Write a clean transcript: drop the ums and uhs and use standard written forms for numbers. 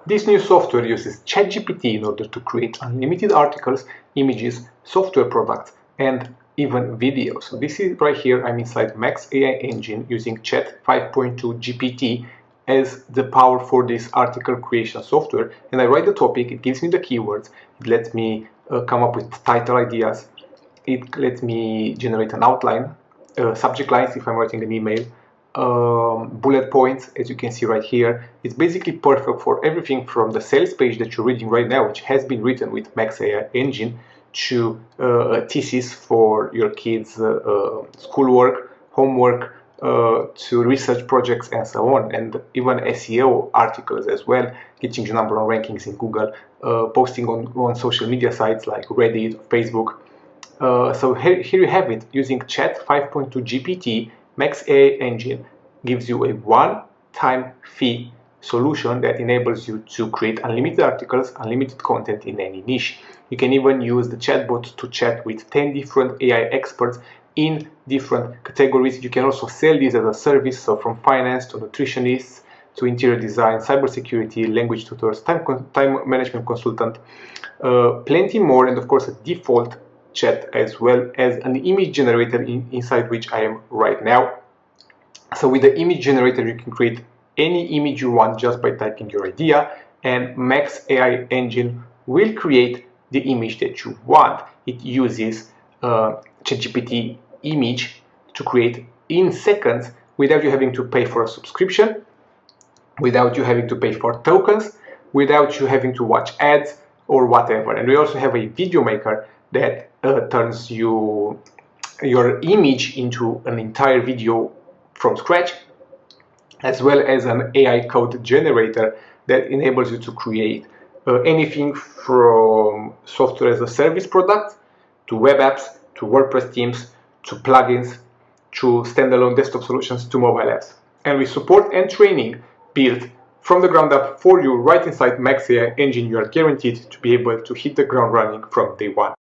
This new software uses ChatGPT in order to create unlimited articles, images, software products, and even videos. So this is right here, I'm inside Max AI engine using Chat 5.2 GPT as the power for this article creation software, and I write the topic, it gives me the keywords, it lets me come up with title ideas, it lets me generate an outline, subject lines if I'm writing an email, bullet points, as you can see right here. It's basically perfect for everything from the sales page that you're reading right now, which has been written with Max AI engine, to a thesis for your kids' schoolwork, homework, to research projects and so on, and even SEO articles as well, getting your number on rankings in Google, posting on social media sites like Reddit, Facebook. So here you have it. Using Chat 5.2 GPT, Max AI engine gives you a one-time fee solution that enables you to create unlimited articles, unlimited content in any niche. You can even use the chatbot to chat with 10 different AI experts in different categories. You can also sell this as a service, so from finance to nutritionists to interior design, cybersecurity, language tutors, time management consultant, plenty more, and of course a default chat as well as an image generator inside which I am right now. So with the image generator, you can create any image you want just by typing your idea, and Max AI engine will create the image that you want. It uses ChatGPT image to create in seconds without you having to pay for a subscription, without you having to pay for tokens, without you having to watch ads or whatever. And we also have a video maker that turns your image into an entire video from scratch, as well as an AI code generator that enables you to create anything from software as a service product to web apps to WordPress themes to plugins to standalone desktop solutions to mobile apps. And with support and training built from the ground up for you right inside Max AI engine, you are guaranteed to be able to hit the ground running from day one.